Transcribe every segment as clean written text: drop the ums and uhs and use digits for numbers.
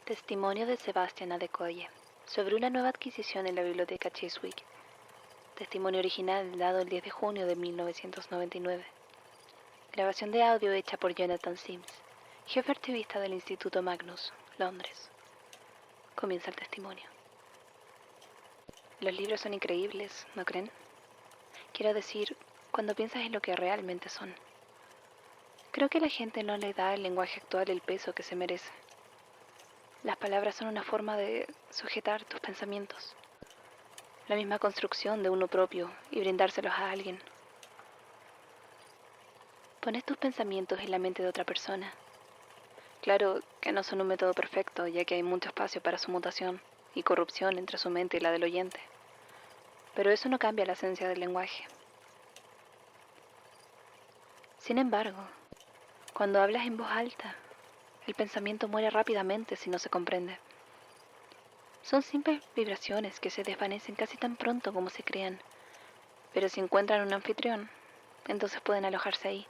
Testimonio de Sebastian Adekoye sobre una nueva adquisición en la biblioteca Chiswick. Testimonio original dado el 10 de junio de 1999. Grabación de audio hecha por Jonathan Sims, jefe archivista del Instituto Magnus, Londres. Comienza el testimonio. Los libros son increíbles, ¿no creen? Quiero decir, cuando piensas en lo que realmente son. Creo que la gente no le da al lenguaje actual el peso que se merece. Las palabras son una forma de sujetar tus pensamientos, la misma construcción de uno propio y brindárselos a alguien. Pones tus pensamientos en la mente de otra persona. Claro que no son un método perfecto, ya que hay mucho espacio para su mutación y corrupción entre su mente y la del oyente. Pero eso no cambia la esencia del lenguaje. Sin embargo, cuando hablas en voz alta, el pensamiento muere rápidamente si no se comprende. Son simples vibraciones que se desvanecen casi tan pronto como se crean, pero si encuentran un anfitrión, entonces pueden alojarse ahí.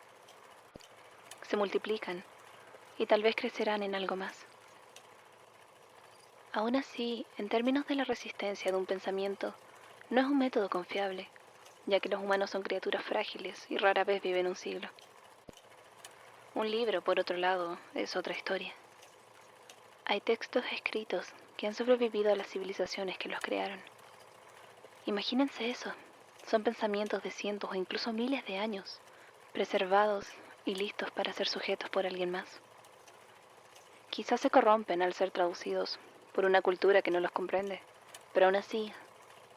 Se multiplican y tal vez crecerán en algo más. Aún así, en términos de la resistencia de un pensamiento, no es un método confiable, ya que los humanos son criaturas frágiles y rara vez viven un siglo. Un libro, por otro lado, es otra historia. Hay textos escritos que han sobrevivido a las civilizaciones que los crearon. Imagínense eso, son pensamientos de cientos o incluso miles de años, preservados y listos para ser sujetos por alguien más. Quizás se corrompen al ser traducidos por una cultura que no los comprende, pero aún así,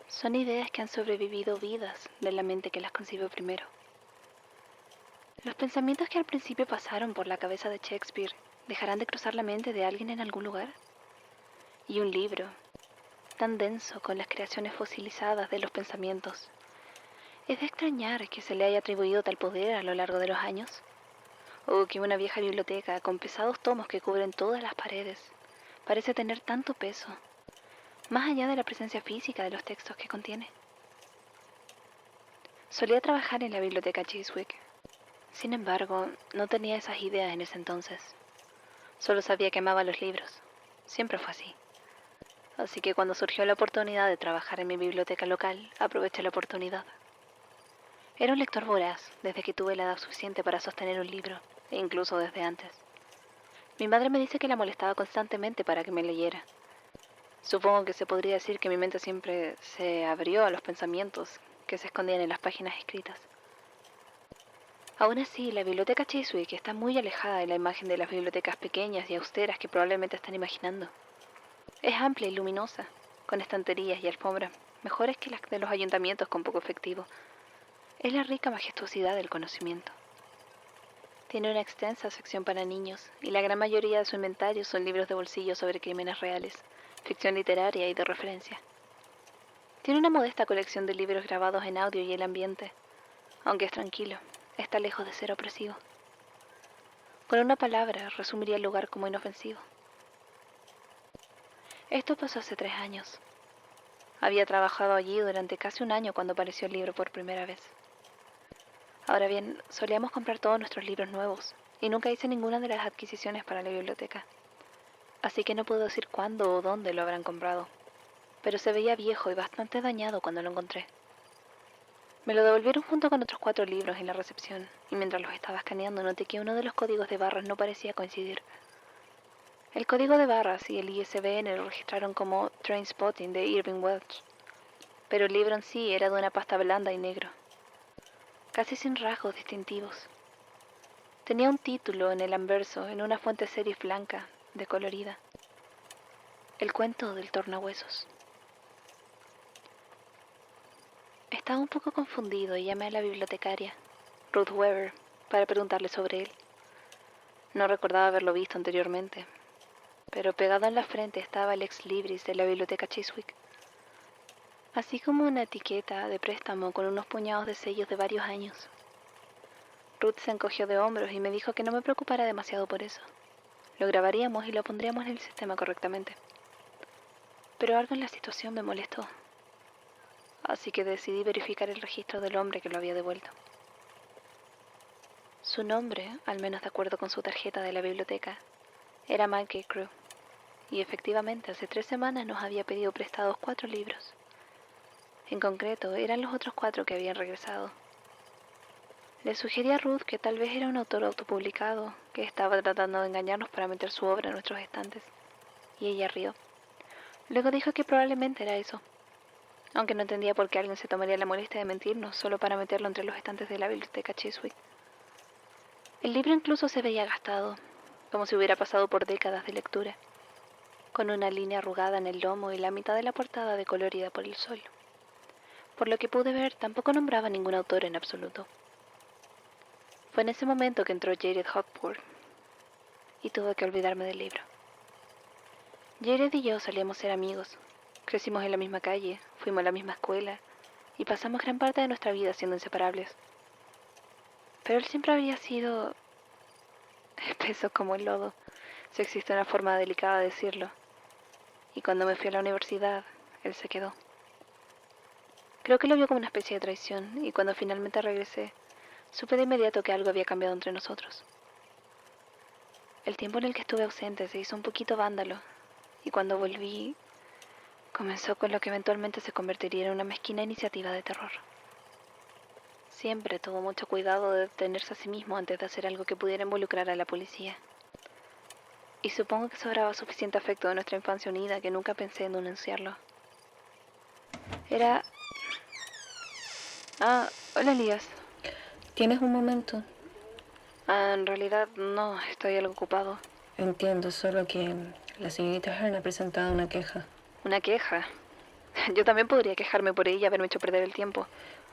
son ideas que han sobrevivido vidas de la mente que las concibió primero. Los pensamientos que al principio pasaron por la cabeza de Shakespeare dejarán de cruzar la mente de alguien en algún lugar. Y un libro, tan denso con las creaciones fosilizadas de los pensamientos, es de extrañar que se le haya atribuido tal poder a lo largo de los años. O que una vieja biblioteca con pesados tomos que cubren todas las paredes parece tener tanto peso, más allá de la presencia física de los textos que contiene. Solía trabajar en la biblioteca Chiswick. Sin embargo, no tenía esas ideas en ese entonces. Solo sabía que amaba los libros. Siempre fue así. Así que cuando surgió la oportunidad de trabajar en mi biblioteca local, aproveché la oportunidad. Era un lector voraz desde que tuve la edad suficiente para sostener un libro, e incluso desde antes. Mi madre me dice que la molestaba constantemente para que me leyera. Supongo que se podría decir que mi mente siempre se abrió a los pensamientos que se escondían en las páginas escritas. Aún así, la biblioteca Chiswick está muy alejada de la imagen de las bibliotecas pequeñas y austeras que probablemente están imaginando. Es amplia y luminosa, con estanterías y alfombras mejores que las de los ayuntamientos con poco efectivo. Es la rica majestuosidad del conocimiento. Tiene una extensa sección para niños y la gran mayoría de su inventario son libros de bolsillo sobre crímenes reales, ficción literaria y de referencia. Tiene una modesta colección de libros grabados en audio y el ambiente, aunque es tranquilo, está lejos de ser opresivo. Con una palabra, resumiría el lugar como inofensivo. Esto pasó hace 3 años. Había trabajado allí durante casi un año cuando apareció el libro por primera vez. Ahora bien, solíamos comprar todos nuestros libros nuevos, y nunca hice ninguna de las adquisiciones para la biblioteca. Así que no puedo decir cuándo o dónde lo habrán comprado, pero se veía viejo y bastante dañado cuando lo encontré. Me lo devolvieron junto con otros 4 libros en la recepción, y mientras los estaba escaneando noté que uno de los códigos de barras no parecía coincidir. El código de barras y el ISBN lo registraron como Trainspotting de Irving Welsh, pero el libro en sí era de una pasta blanda y negro, casi sin rasgos distintivos. Tenía un título en el anverso en una fuente serif blanca, decolorida. El cuento del tornahuesos. Estaba un poco confundido y llamé a la bibliotecaria, Ruth Weber, para preguntarle sobre él. No recordaba haberlo visto anteriormente, pero pegado en la frente estaba el ex libris de la biblioteca Chiswick, así como una etiqueta de préstamo con unos puñados de sellos de varios años. Ruth se encogió de hombros y me dijo que no me preocupara demasiado por eso. Lo grabaríamos y lo pondríamos en el sistema correctamente. Pero algo en la situación me molestó, así que decidí verificar el registro del hombre que lo había devuelto. Su nombre, al menos de acuerdo con su tarjeta de la biblioteca, era Michael Crew. y efectivamente hace 3 semanas nos había pedido prestados 4 libros. En concreto, eran los otros 4 que habían regresado. Le sugerí a Ruth que tal vez era un autor autopublicado que estaba tratando de engañarnos para meter su obra en nuestros estantes, y ella rió. Luego dijo que probablemente era eso, aunque no entendía por qué alguien se tomaría la molestia de mentirnos solo para meterlo entre los estantes de la biblioteca Chiswick. El libro incluso se veía gastado, como si hubiera pasado por décadas de lectura, con una línea arrugada en el lomo y la mitad de la portada decolorida por el sol. Por lo que pude ver, tampoco nombraba ningún autor en absoluto. Fue en ese momento que entró Jared Hawkwood y tuve que olvidarme del libro. Jared y yo solíamos ser amigos. Crecimos en la misma calle, fuimos a la misma escuela y pasamos gran parte de nuestra vida siendo inseparables. Pero él siempre había sido espeso como el lodo, si existe una forma delicada de decirlo. Y cuando me fui a la universidad, él se quedó. Creo que lo vio como una especie de traición, y cuando finalmente regresé, supe de inmediato que algo había cambiado entre nosotros. El tiempo en el que estuve ausente se hizo un poquito vándalo, y cuando volví, comenzó con lo que eventualmente se convertiría en una mezquina iniciativa de terror. Siempre tuvo mucho cuidado de detenerse a sí mismo antes de hacer algo que pudiera involucrar a la policía. Y supongo que sobraba suficiente afecto de nuestra infancia unida que nunca pensé en denunciarlo. Era... Ah, hola Elías. ¿Tienes un momento? En realidad no, estoy algo ocupado. Entiendo, solo que la señorita Hearn ha presentado una queja. ¿Una queja? Yo también podría quejarme por ella y haberme hecho perder el tiempo.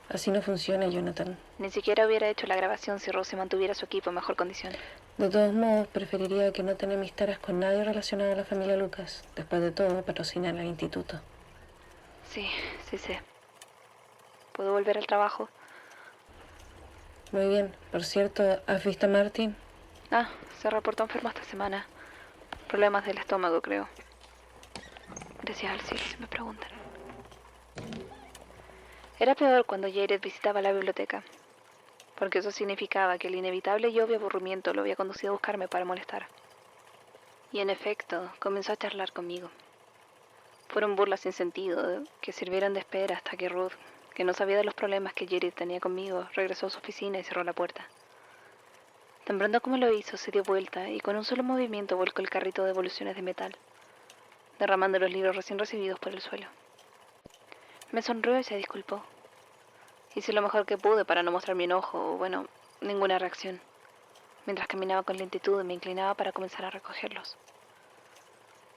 Así no funciona, Jonathan. Ni siquiera hubiera hecho la grabación si Rose mantuviera su equipo en mejor condición. De todos modos, preferiría que no te enemistaras con nadie relacionado a la familia Lucas. Después de todo, patrocinan al instituto. Sí sé. ¿Puedo volver al trabajo? Muy bien. Por cierto, ¿has visto a Martin? Se reportó enfermo esta semana. Problemas del estómago, creo. Gracias al cielo, si me preguntan. Era peor cuando Jared visitaba la biblioteca, porque eso significaba que el inevitable y obvio aburrimiento lo había conducido a buscarme para molestar. Y en efecto, comenzó a charlar conmigo. Fueron burlas sin sentido, que sirvieron de espera hasta que Ruth, que no sabía de los problemas que Jared tenía conmigo, regresó a su oficina y cerró la puerta. Tan pronto como lo hizo, se dio vuelta y con un solo movimiento volcó el carrito de evoluciones de metal, derramando los libros recién recibidos por el suelo. Me sonrió y se disculpó. Hice lo mejor que pude para no mostrar mi enojo o, bueno, ninguna reacción. Mientras caminaba con lentitud, me inclinaba para comenzar a recogerlos.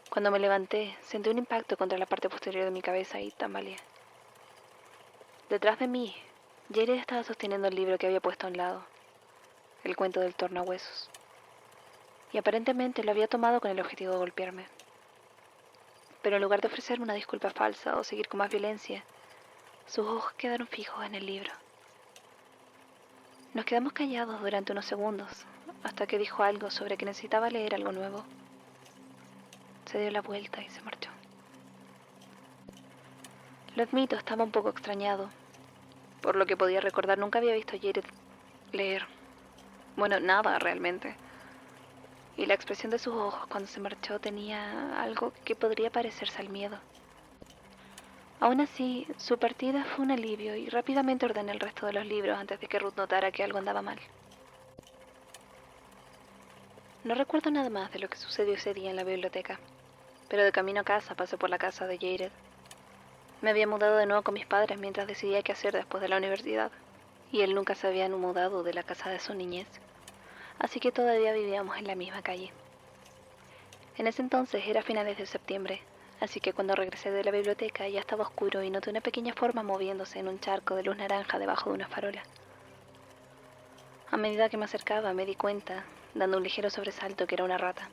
Cuando me levanté, sentí un impacto contra la parte posterior de mi cabeza y tambaleé. Detrás de mí, Jared estaba sosteniendo el libro que había puesto a un lado, el cuento del tornahuesos. Y aparentemente lo había tomado con el objetivo de golpearme. Pero en lugar de ofrecerme una disculpa falsa o seguir con más violencia, sus ojos quedaron fijos en el libro. Nos quedamos callados durante unos segundos, hasta que dijo algo sobre que necesitaba leer algo nuevo. Se dio la vuelta y se marchó. Lo admito, estaba un poco extrañado. Por lo que podía recordar, nunca había visto a Jared leer. Bueno, nada realmente. Y la expresión de sus ojos cuando se marchó tenía algo que podría parecerse al miedo. Aún así, su partida fue un alivio y rápidamente ordené el resto de los libros antes de que Ruth notara que algo andaba mal. No recuerdo nada más de lo que sucedió ese día en la biblioteca, pero de camino a casa pasé por la casa de Jared. Me había mudado de nuevo con mis padres mientras decidía qué hacer después de la universidad, y él nunca se había mudado de la casa de su niñez, así que todavía vivíamos en la misma calle. En ese entonces era finales de septiembre, así que cuando regresé de la biblioteca ya estaba oscuro y noté una pequeña forma moviéndose en un charco de luz naranja debajo de una farola. A medida que me acercaba me di cuenta, dando un ligero sobresalto, que era una rata.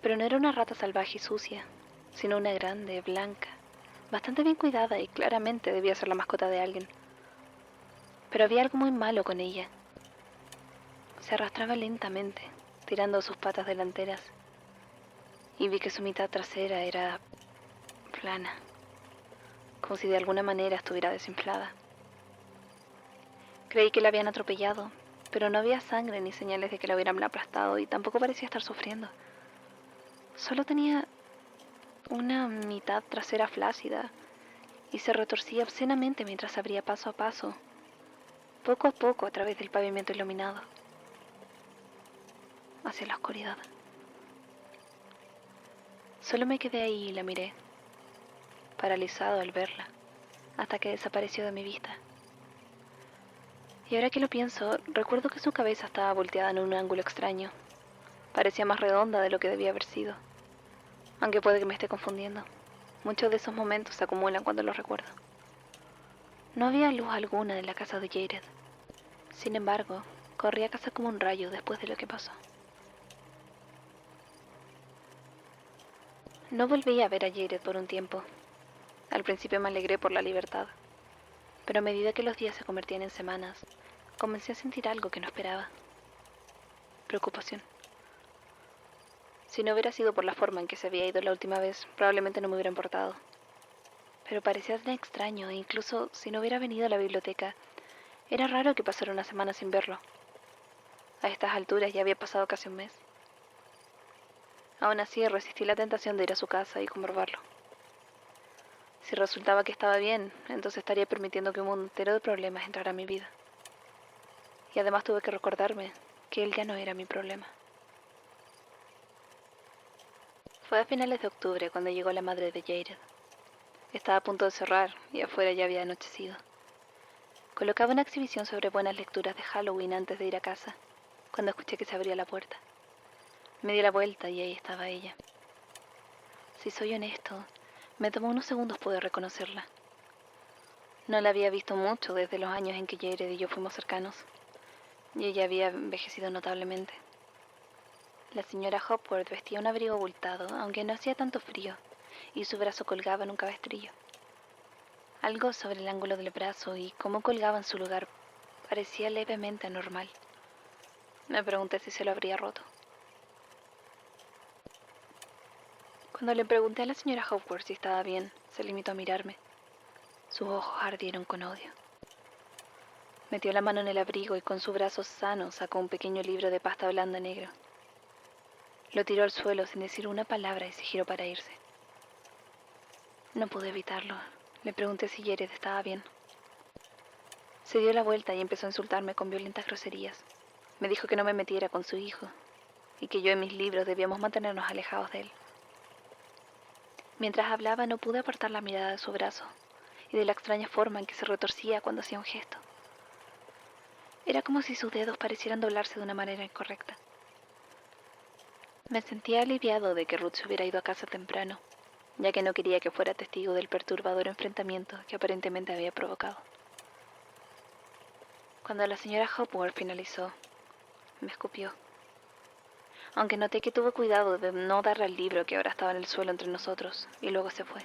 Pero no era una rata salvaje y sucia, sino una grande, blanca, bastante bien cuidada y claramente debía ser la mascota de alguien. Pero había algo muy malo con ella. Se arrastraba lentamente, tirando sus patas delanteras, y vi que su mitad trasera era plana, como si de alguna manera estuviera desinflada. Creí que la habían atropellado, pero no había sangre ni señales de que la hubieran aplastado y tampoco parecía estar sufriendo. Solo tenía una mitad trasera flácida y se retorcía obscenamente mientras abría paso a poco a través del pavimento iluminado, hacia la oscuridad. Solo me quedé ahí y la miré, paralizado al verla, hasta que desapareció de mi vista. Y ahora que lo pienso, recuerdo que su cabeza estaba volteada en un ángulo extraño. Parecía más redonda de lo que debía haber sido, aunque puede que me esté confundiendo. Muchos de esos momentos se acumulan cuando los recuerdo. No había luz alguna en la casa de Jared. Sin embargo, corrí a casa como un rayo después de lo que pasó. No volví a ver a Jared por un tiempo. Al principio me alegré por la libertad, pero a medida que los días se convertían en semanas, comencé a sentir algo que no esperaba. Preocupación. Si no hubiera sido por la forma en que se había ido la última vez, probablemente no me hubiera importado. Pero parecía tan extraño, e incluso si no hubiera venido a la biblioteca, era raro que pasara una semana sin verlo. A estas alturas ya había pasado casi un mes. Aún así, resistí la tentación de ir a su casa y comprobarlo. Si resultaba que estaba bien, entonces estaría permitiendo que un mundo entero de problemas entrara a mi vida. Y además tuve que recordarme que él ya no era mi problema. Fue a finales de octubre cuando llegó la madre de Jared. Estaba a punto de cerrar y afuera ya había anochecido. Colocaba una exhibición sobre buenas lecturas de Halloween antes de ir a casa, cuando escuché que se abría la puerta. Me di la vuelta y ahí estaba ella. Si soy honesto, me tomó unos segundos poder reconocerla. No la había visto mucho desde los años en que Jared y yo fuimos cercanos, y ella había envejecido notablemente. La señora Hopworth vestía un abrigo abultado, aunque no hacía tanto frío, y su brazo colgaba en un cabestrillo. Algo sobre el ángulo del brazo y cómo colgaba en su lugar parecía levemente anormal. Me pregunté si se lo habría roto. Cuando le pregunté a la señora Hopworth si estaba bien, se limitó a mirarme. Sus ojos ardieron con odio. Metió la mano en el abrigo y con su brazo sano sacó un pequeño libro de pasta blanda negro. Lo tiró al suelo sin decir una palabra y se giró para irse. No pude evitarlo. Le pregunté si Jared estaba bien. Se dio la vuelta y empezó a insultarme con violentas groserías. Me dijo que no me metiera con su hijo y que yo en mis libros debíamos mantenernos alejados de él. Mientras hablaba no pude apartar la mirada de su brazo y de la extraña forma en que se retorcía cuando hacía un gesto. Era como si sus dedos parecieran doblarse de una manera incorrecta. Me sentía aliviado de que Ruth se hubiera ido a casa temprano, ya que no quería que fuera testigo del perturbador enfrentamiento que aparentemente había provocado. Cuando la señora Hopworth finalizó, me escupió. Aunque noté que tuvo cuidado de no darle al libro que ahora estaba en el suelo entre nosotros, y luego se fue.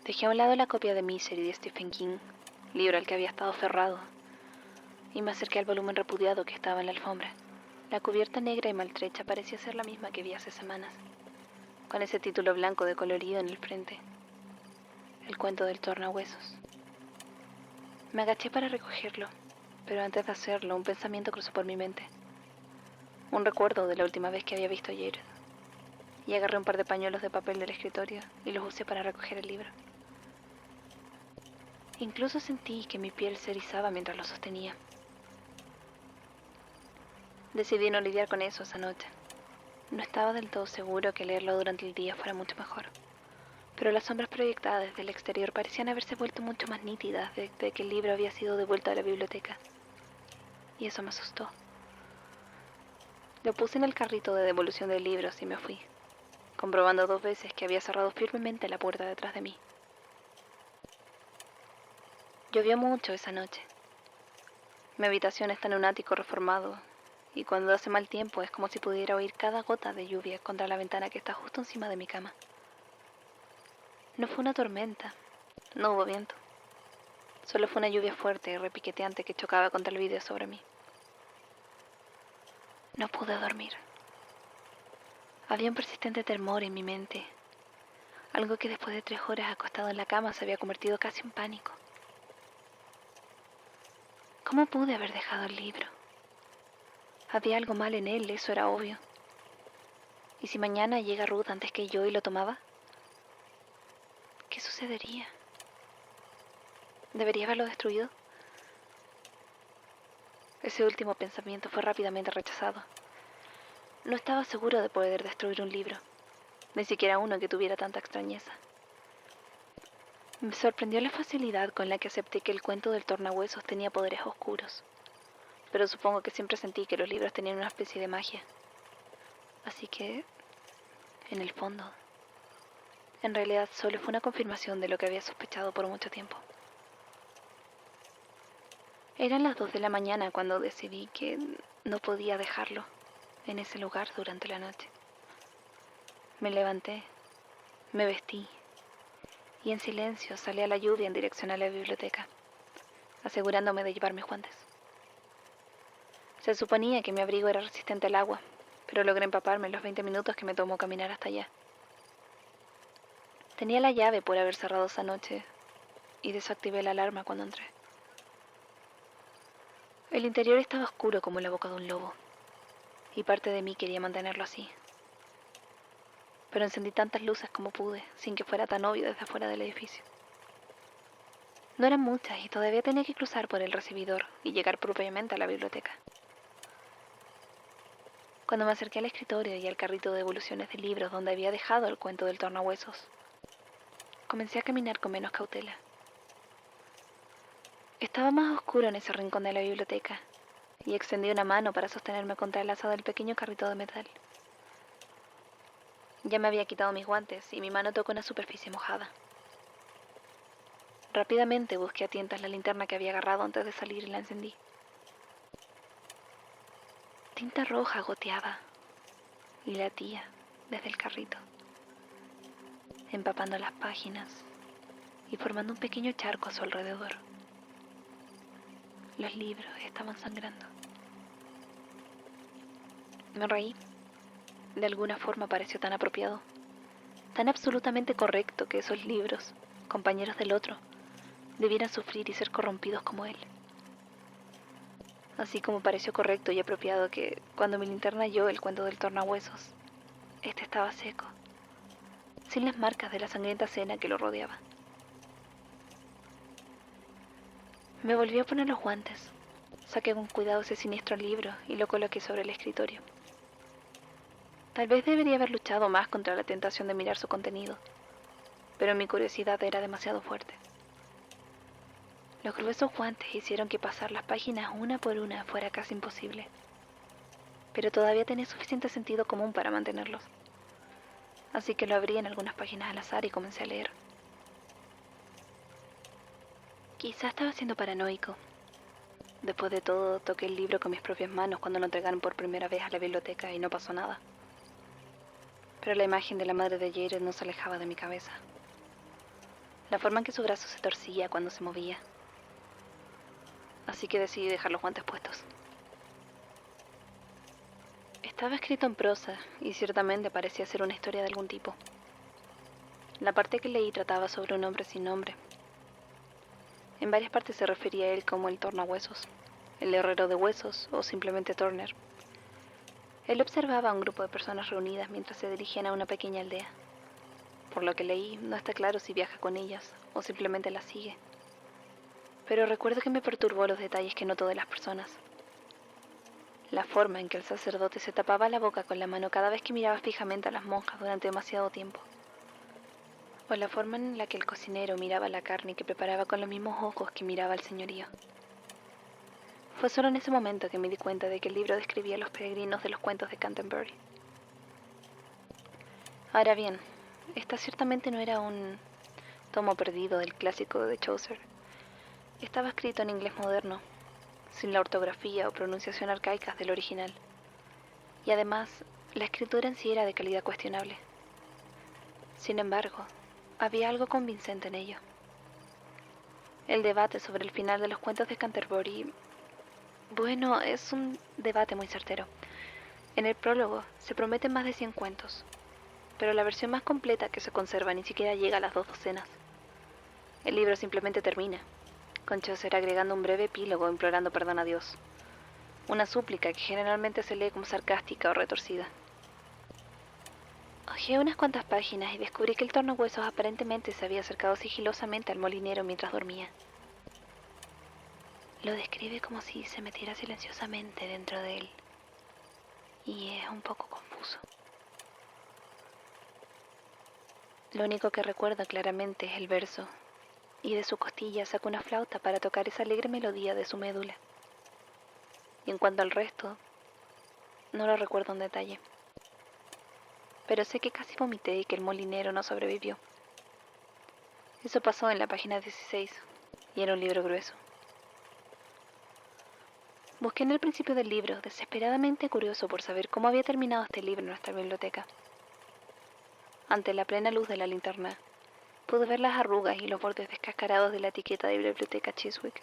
Dejé a un lado la copia de Misery de Stephen King, libro al que había estado aferrado, y me acerqué al volumen repudiado que estaba en la alfombra. La cubierta negra y maltrecha parecía ser la misma que vi hace semanas, con ese título blanco de colorido en el frente. El cuento del tornahuesos. Me agaché para recogerlo, pero antes de hacerlo un pensamiento cruzó por mi mente. Un recuerdo de la última vez que había visto a Jared. Y agarré un par de pañuelos de papel del escritorio y los usé para recoger el libro. Incluso sentí que mi piel se erizaba mientras lo sostenía. Decidí no lidiar con eso esa noche. No estaba del todo seguro que leerlo durante el día fuera mucho mejor, pero las sombras proyectadas desde el exterior parecían haberse vuelto mucho más nítidas desde que el libro había sido devuelto a la biblioteca. Y eso me asustó. Lo puse en el carrito de devolución de libros y me fui, comprobando 2 veces que había cerrado firmemente la puerta detrás de mí. Llovió mucho esa noche. Mi habitación está en un ático reformado, y cuando hace mal tiempo es como si pudiera oír cada gota de lluvia contra la ventana que está justo encima de mi cama. No fue una tormenta, no hubo viento. Solo fue una lluvia fuerte y repiqueteante que chocaba contra el vidrio sobre mí. No pude dormir. Había un persistente temor en mi mente, algo que después de 3 horas acostado en la cama se había convertido casi en pánico. ¿Cómo pude haber dejado el libro? Había algo mal en él, eso era obvio. ¿Y si mañana llega Ruth antes que yo y lo tomaba? ¿Qué sucedería? ¿Debería haberlo destruido? Ese último pensamiento fue rápidamente rechazado. No estaba seguro de poder destruir un libro, ni siquiera uno que tuviera tanta extrañeza. Me sorprendió la facilidad con la que acepté que el cuento del tornahuesos tenía poderes oscuros, pero supongo que siempre sentí que los libros tenían una especie de magia. Así que, en el fondo, en realidad solo fue una confirmación de lo que había sospechado por mucho tiempo. Eran las 2 de la mañana cuando decidí que no podía dejarlo en ese lugar durante la noche. Me levanté, me vestí y en silencio salí a la lluvia en dirección a la biblioteca, asegurándome de llevar mis guantes. Se suponía que mi abrigo era resistente al agua, pero logré empaparme en los 20 minutos que me tomó caminar hasta allá. Tenía la llave por haber cerrado esa noche y desactivé la alarma cuando entré. El interior estaba oscuro como la boca de un lobo, y parte de mí quería mantenerlo así. Pero encendí tantas luces como pude, sin que fuera tan obvio desde afuera del edificio. No eran muchas y todavía tenía que cruzar por el recibidor y llegar propiamente a la biblioteca. Cuando me acerqué al escritorio y al carrito de devoluciones de libros donde había dejado el cuento del tornahuesos, comencé a caminar con menos cautela. Estaba más oscuro en ese rincón de la biblioteca y extendí una mano para sostenerme contra el asa del pequeño carrito de metal. Ya me había quitado mis guantes y mi mano tocó una superficie mojada. Rápidamente busqué a tientas la linterna que había agarrado antes de salir y la encendí. Tinta roja goteaba y latía desde el carrito, empapando las páginas y formando un pequeño charco a su alrededor. Los libros estaban sangrando. Me reí. De alguna forma pareció tan apropiado, tan absolutamente correcto que esos libros, compañeros del otro, debieran sufrir y ser corrompidos como él. Así como pareció correcto y apropiado que, cuando mi linterna halló el cuento del tornahuesos, este estaba seco, sin las marcas de la sangrienta cena que lo rodeaba. Me volví a poner los guantes, saqué con cuidado ese siniestro libro y lo coloqué sobre el escritorio. Tal vez debería haber luchado más contra la tentación de mirar su contenido, pero mi curiosidad era demasiado fuerte. Los gruesos guantes hicieron que pasar las páginas una por una fuera casi imposible, pero todavía tenía suficiente sentido común para mantenerlos. Así que lo abrí en algunas páginas al azar y comencé a leer. Quizá estaba siendo paranoico. Después de todo, toqué el libro con mis propias manos cuando lo entregaron por primera vez a la biblioteca y no pasó nada. Pero la imagen de la madre de Jared no se alejaba de mi cabeza. La forma en que su brazo se torcía cuando se movía. Así que decidí dejar los guantes puestos. Estaba escrito en prosa y ciertamente parecía ser una historia de algún tipo. La parte que leí trataba sobre un hombre sin nombre. En varias partes se refería a él como el tornahuesos, el herrero de huesos o simplemente Turner. Él observaba a un grupo de personas reunidas mientras se dirigían a una pequeña aldea. Por lo que leí, no está claro si viaja con ellas o simplemente las sigue. Pero recuerdo que me perturbó los detalles que notó de las personas. La forma en que el sacerdote se tapaba la boca con la mano cada vez que miraba fijamente a las monjas durante demasiado tiempo. O la forma en la que el cocinero miraba la carne que preparaba con los mismos ojos que miraba al señorío. Fue solo en ese momento que me di cuenta de que el libro describía a los peregrinos de los cuentos de Canterbury. Ahora bien, esta ciertamente no era un tomo perdido del clásico de Chaucer. Estaba escrito en inglés moderno, sin la ortografía o pronunciación arcaicas del original. Y además, la escritura en sí era de calidad cuestionable. Sin embargo, había algo convincente en ello. El debate sobre el final de los cuentos de Canterbury, bueno, es un debate muy certero. En el prólogo se prometen más de 100 cuentos, pero la versión más completa que se conserva ni siquiera llega a las 2 docenas. El libro simplemente termina, con Chaucer agregando un breve epílogo implorando perdón a Dios. Una súplica que generalmente se lee como sarcástica o retorcida. Hojeé unas cuantas páginas y descubrí que el tornahuesos aparentemente se había acercado sigilosamente al molinero mientras dormía. Lo describe como si se metiera silenciosamente dentro de él, y es un poco confuso. Lo único que recuerdo claramente es el verso, y de su costilla saco una flauta para tocar esa alegre melodía de su médula. Y en cuanto al resto, no lo recuerdo en detalle. Pero sé que casi vomité y que el molinero no sobrevivió. Eso pasó en la página 16, y era un libro grueso. Busqué en el principio del libro, desesperadamente curioso por saber cómo había terminado este libro en nuestra biblioteca. Ante la plena luz de la linterna, pude ver las arrugas y los bordes descascarados de la etiqueta de Biblioteca Chiswick,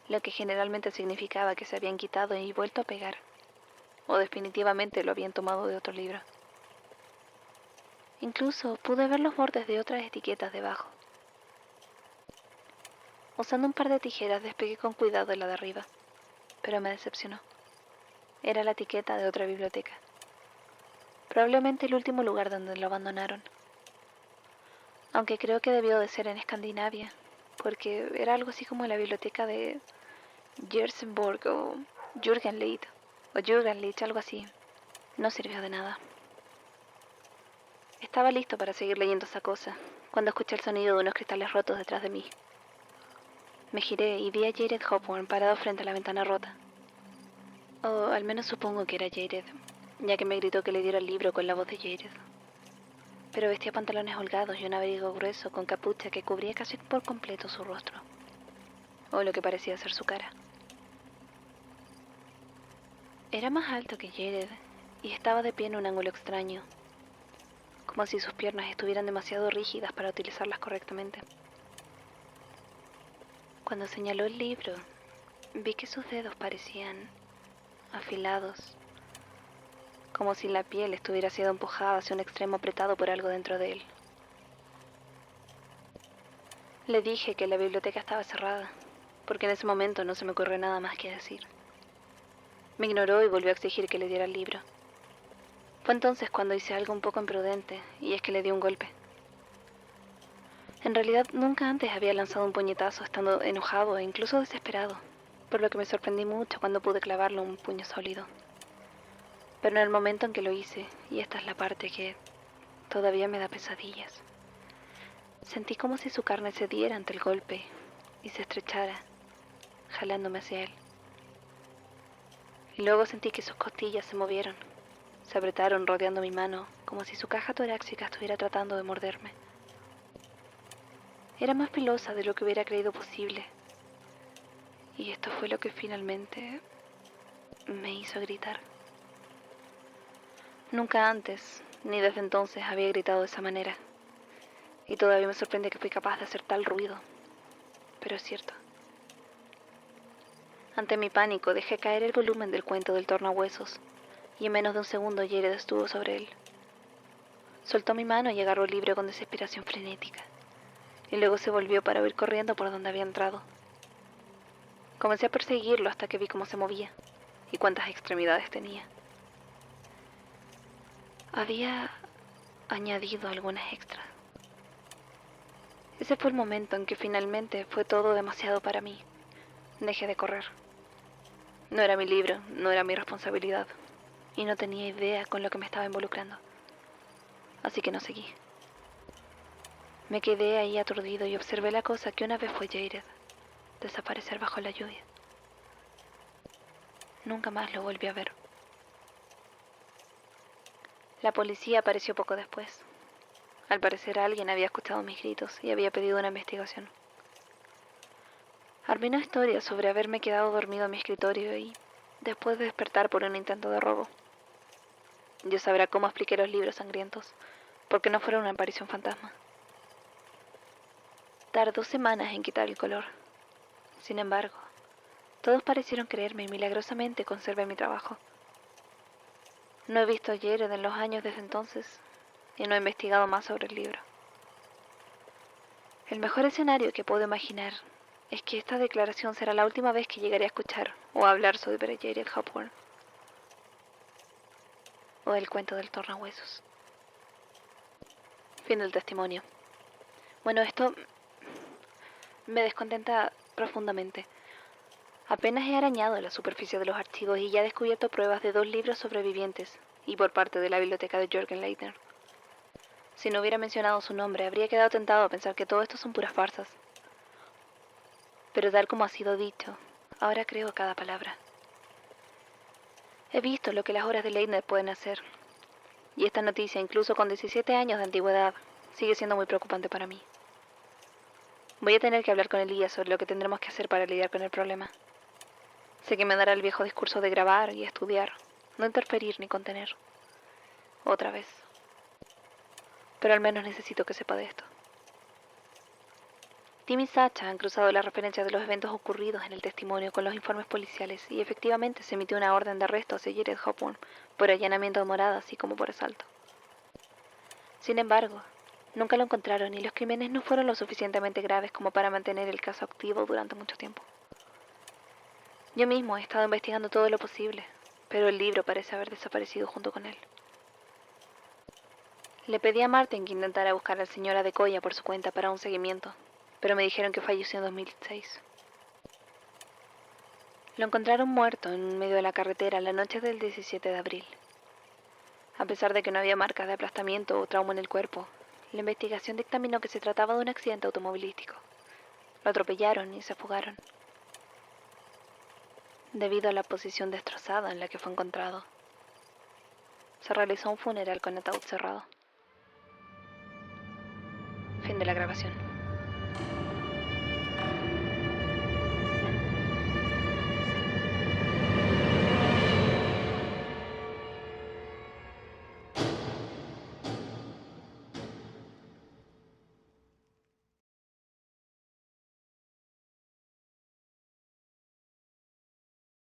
lo que generalmente significaba que se habían quitado y vuelto a pegar, o definitivamente lo habían tomado de otro libro. Incluso pude ver los bordes de otras etiquetas debajo. Usando un par de tijeras despegué con cuidado la de arriba, pero me decepcionó. Era la etiqueta de otra biblioteca. Probablemente el último lugar donde lo abandonaron. Aunque creo que debió de ser en Escandinavia, porque era algo así como la biblioteca de Jersenborg o Jürgenlied, algo así. No sirvió de nada. Estaba listo para seguir leyendo esa cosa, cuando escuché el sonido de unos cristales rotos detrás de mí. Me giré y vi a Jared Hopworth parado frente a la ventana rota. O al menos supongo que era Jared, ya que me gritó que le diera el libro con la voz de Jared. Pero vestía pantalones holgados y un abrigo grueso con capucha que cubría casi por completo su rostro, o lo que parecía ser su cara. Era más alto que Jared y estaba de pie en un ángulo extraño, como si sus piernas estuvieran demasiado rígidas para utilizarlas correctamente. Cuando señaló el libro, vi que sus dedos parecían afilados, como si la piel estuviera siendo empujada hacia un extremo apretado por algo dentro de él. Le dije que la biblioteca estaba cerrada, porque en ese momento no se me ocurrió nada más que decir. Me ignoró y volvió a exigir que le diera el libro. Fue entonces cuando hice algo un poco imprudente, y es que le di un golpe. En realidad nunca antes había lanzado un puñetazo estando enojado e incluso desesperado, por lo que me sorprendí mucho cuando pude clavarle un puño sólido. Pero en el momento en que lo hice, y esta es la parte que todavía me da pesadillas, sentí como si su carne cediera ante el golpe y se estrechara, jalándome hacia él. Y luego sentí que sus costillas se movieron, se apretaron rodeando mi mano, como si su caja torácica estuviera tratando de morderme. Era más filosa de lo que hubiera creído posible, y esto fue lo que finalmente me hizo gritar. Nunca antes, ni desde entonces, había gritado de esa manera, y todavía me sorprende que fui capaz de hacer tal ruido, pero es cierto. Ante mi pánico dejé caer el volumen del cuento del tornahuesos, y en menos de un segundo Jared estuvo sobre él. Soltó mi mano y agarró el libro con desesperación frenética, y luego se volvió para huir corriendo por donde había entrado. Comencé a perseguirlo hasta que vi cómo se movía, y cuántas extremidades tenía. Había añadido algunas extras. Ese fue el momento en que finalmente fue todo demasiado para mí. Dejé de correr. No era mi libro, no era mi responsabilidad, y no tenía idea con lo que me estaba involucrando. Así que no seguí. Me quedé ahí aturdido y observé la cosa que una vez fue Jared, desaparecer bajo la lluvia. Nunca más lo volví a ver. La policía apareció poco después. Al parecer alguien había escuchado mis gritos y había pedido una investigación. Armé una historia sobre haberme quedado dormido en mi escritorio y después de despertar por un intento de robo. Dios sabrá cómo expliqué los libros sangrientos, porque no fueron una aparición fantasma. Tardó semanas en quitar el color. Sin embargo, todos parecieron creerme y milagrosamente conservé mi trabajo. No he visto a Jared en los años desde entonces y no he investigado más sobre el libro. El mejor escenario que puedo imaginar es que esta declaración será la última vez que llegaré a escuchar o a hablar sobre Jared Hopworth o el cuento del tornahuesos. Fin del testimonio. Bueno, esto me descontenta profundamente. Apenas he arañado la superficie de los archivos y ya he descubierto pruebas de 2 libros sobrevivientes, y por parte de la biblioteca de Jürgen Leitner. Si no hubiera mencionado su nombre, habría quedado tentado a pensar que todo esto son puras farsas. Pero tal como ha sido dicho, ahora creo cada palabra. He visto lo que las obras de Leitner pueden hacer, y esta noticia, incluso con 17 años de antigüedad, sigue siendo muy preocupante para mí. Voy a tener que hablar con Elías sobre lo que tendremos que hacer para lidiar con el problema. Sé que me dará el viejo discurso de grabar y estudiar, no interferir ni contener. Otra vez. Pero al menos necesito que sepa de esto. Tim y Sacha han cruzado las referencias de los eventos ocurridos en el testimonio con los informes policiales y efectivamente se emitió una orden de arresto hacia Jared Hopburn por allanamiento de morada así como por asalto. Sin embargo, nunca lo encontraron y los crímenes no fueron lo suficientemente graves como para mantener el caso activo durante mucho tiempo. Yo mismo he estado investigando todo lo posible, pero el libro parece haber desaparecido junto con él. Le pedí a Martin que intentara buscar al señor Adekoya por su cuenta para un seguimiento, pero me dijeron que falleció en 2006. Lo encontraron muerto en medio de la carretera la noche del 17 de abril. A pesar de que no había marcas de aplastamiento o trauma en el cuerpo, la investigación dictaminó que se trataba de un accidente automovilístico. Lo atropellaron y se fugaron. Debido a la posición destrozada en la que fue encontrado, se realizó un funeral con ataúd cerrado. Fin de la grabación.